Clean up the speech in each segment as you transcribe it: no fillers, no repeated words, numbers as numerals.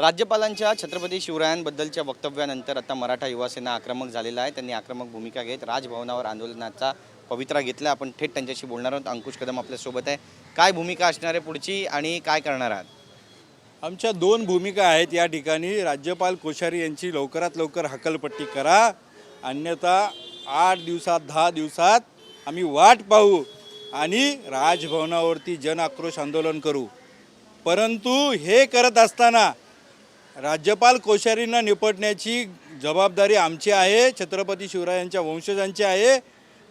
राज्यपालांच्या छत्रपती शिवरायांबद्दलच्या वक्तव्यानंतर आता मराठा युवा सेना आक्रमक झालेला आहे। त्यांनी आक्रमक भूमिका घेत राजभवनावर आंदोलनाचा पवित्रा घेतला। आपण थेट त्यांच्याशी बोलणार आहोत। अंकुश कदम आपल्यासोबत आहे। काय भूमिका असणार आहे पुढची आणि काय करणार आहात? आमच्या दोन भूमिका आहेत या ठिकाणी। राज्यपाल कोश्यारी यांची लवकरात लवकर हकालपट्टी करा, अन्यथा 8 दिवसात 10 दिवसात आम्ही वाट पाहू आणि राजभवनावरती जन आक्रोश आंदोलन करू। परंतु हे करत असताना राज्यपाल कोश्यारींना निपटण्याची जबाबदारी आमची आहे, छत्रपती शिवरायांच्या वंशजांची आहे।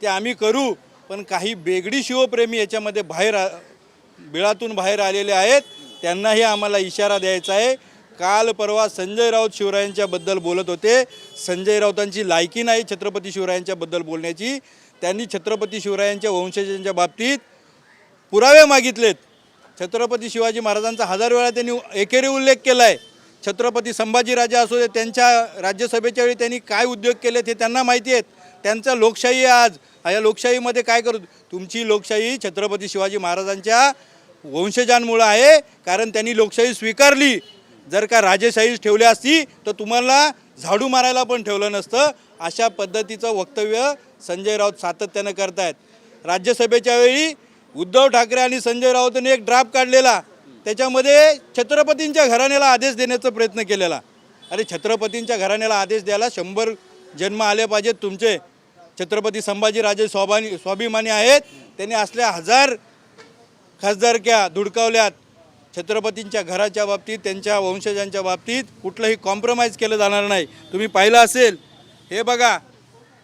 ते आम्ही करू, पण काही बेगडी शिवप्रेमी याच्यामध्ये बिळातून बाहेर आलेले आहेत, त्यांनाही आम्हाला इशारा द्यायचा आहे। काल परवा संजय राऊत शिवरायांच्याबद्दल बोलत होते। संजय राऊतांची लायकी नाही छत्रपती शिवरायांच्याबद्दल बोलण्याची। त्यांनी छत्रपती शिवरायांच्या वंशजांच्या बाबतीत पुरावे मागितलेत। छत्रपती शिवाजी महाराजांचा 1000 वेळा त्यांनी एकेरी उल्लेख केला आहे। छत्रपती संभाजीराजे असो दे, त्यांच्या राज्यसभेच्या वेळी त्यांनी काय उद्योग केलेत हे त्यांना माहिती आहेत। त्यांचा लोकशाही आज या लोकशाहीमध्ये काय करू, तुमची लोकशाही छत्रपती शिवाजी महाराजांच्या वंशजांमुळे आहे, कारण त्यांनी लोकशाही स्वीकारली। जर का राजेशाही ठेवली असती तर तुम्हाला झाडू मारायला पण ठेवलं नसतं। अशा पद्धतीचं वक्तव्य संजय राऊत सातत्यानं करतायत। राज्यसभेच्या वेळी उद्धव ठाकरे आणि संजय राऊतांनी एक ड्राफ्ट काढलेला, त्याच्यामध्ये छत्रपतींच्या घराण्याला आदेश देण्याचा प्रयत्न केलेला। अरे छत्रपतींच्या घराण्याला आदेश द्यायला 100 जन्म आले पाहिजेत तुमचे। छत्रपती संभाजीराजे स्वाभिमानी आहेत, त्यांनी असल्या 1000 खासदारक्या धुडकावल्यात। छत्रपतींच्या घराच्या बाबतीत, त्यांच्या वंशजांच्या बाबतीत कुठलंही कॉम्प्रोमाइज केलं जाणार नाही। तुम्ही पाहिलं असेल, हे बघा,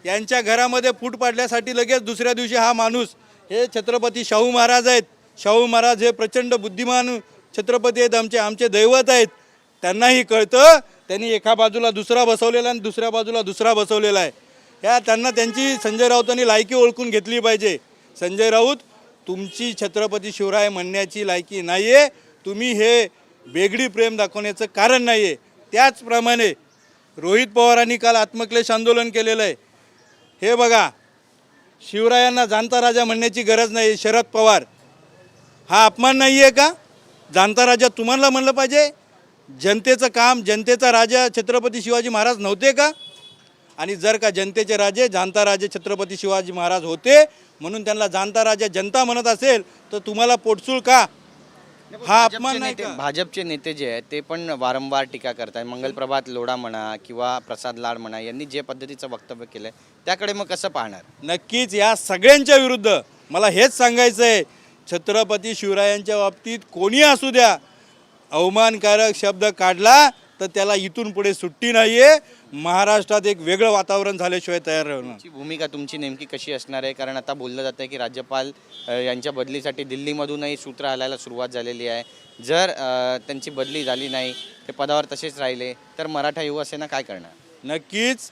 यांच्या घरामध्ये फूट पाडल्यासाठी लगेच दुसऱ्या दिवशी हा माणूस, हे छत्रपती शाहू महाराज आहेत। शाहू महाराज हे प्रचंड बुद्धिमान छत्रपती आहेत, आमचे दैवत आहेत। त्यांनाही कळतं, त्यांनी एका बाजूला दुसरा बसवलेला आणि दुसऱ्या बाजूला दुसरा बसवलेला आहे। त्यांना त्यांची संजय राऊतांनी लायकी ओळखून घेतली पाहिजे। संजय राऊत, तुमची छत्रपती शिवराय म्हणण्याची लायकी नाही आहे, तुम्ही हे बेगडी प्रेम दाखवण्याचं कारण नाही आहे। त्याचप्रमाणे रोहित पवारांनी काल आत्मक्लेश आंदोलन केलेलं आहे। हे बघा, शिवरायांना जाणता राजा म्हणण्याची गरज नाही। शरद पवार, हा अपमान नाही आहे का? जाणता राजा तुम्हाला म्हणलं पाहिजे। जनतेचं काम, जनतेचा राजा छत्रपती शिवाजी महाराज नव्हते का? आणि जर का जनतेचे राजे जाणता राजे छत्रपती शिवाजी महाराज होते म्हणून त्यांना जाणता राजा जनता म्हणत असेल तर तुम्हाला पोटसूळ का? हा अपमान नाही का? भाजपचे नेते जे आहेत ते पण वारंवार टीका करतात। मंगलप्रभात लोढा म्हणा किंवा प्रसाद लाड म्हणा, यांनी जे पद्धतीचं वक्तव्य केलंय त्याकडे मग कसं पाहणार? नक्कीच या सगळ्यांच्या विरुद्ध मला हेच सांगायचं आहे, छत्रपती शिवरायांच्या बाबतीत कोणी असू द्या, अवमानकारक शब्द काढला तर त्याला इथून पुढे सुट्टी नाही आहे। महाराष्ट्रात एक वेगळं वातावरण झाल्याशिवाय तयार राहणार। भूमिका तुमची नेमकी कशी असणार आहे? कारण आता बोललं जातं आहे की राज्यपाल यांच्या बदलीसाठी दिल्लीमधूनही सूत्र हलायला सुरुवात झालेली आहे। जर त्यांची बदली झाली नाही, ते पदावर तसेच राहिले तर मराठा युवा सेना काय करणार? नक्कीच,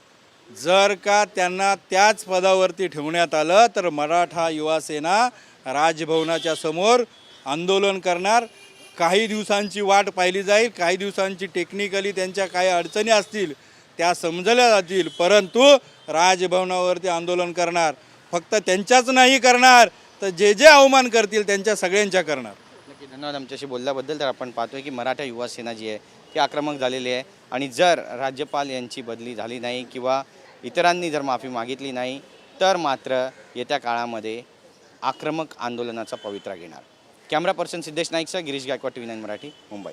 जर का त्यांना त्याच पदावरती ठेवण्यात आलं तर मराठा युवा सेना राजभवनाच्या समोर आंदोलन करणार। काही दिवसांची वाट पाहिली जाईल, काही दिवसांची टेक्निकली त्यांच्या काही अडचणी असतील त्या समजल्या जातील, परंतु राजभवनावरती आंदोलन करणार। फक्त त्यांच्याच नाही करणार, तर जे जे अवमान करतील त्यांच्या सगळ्यांच्या करणार। नक्की, धन्यवाद आमच्याशी बोलल्याबद्दल। तर आपण पाहतोय की मराठा युवा सेना जी आहे ती आक्रमक झालेली आहे आणि जर राज्यपाल यांची बदली झाली नाही किंवा इतरांनी जर माफी मागितली नाही तर मात्र येत्या काळामध्ये आक्रमक आंदोलनाचा पवित्रा घेणार। कॅमेरा पर्सन सिद्धेश नाईकसह गिरीश गायकवाड, TV9 मराठी, मुंबई।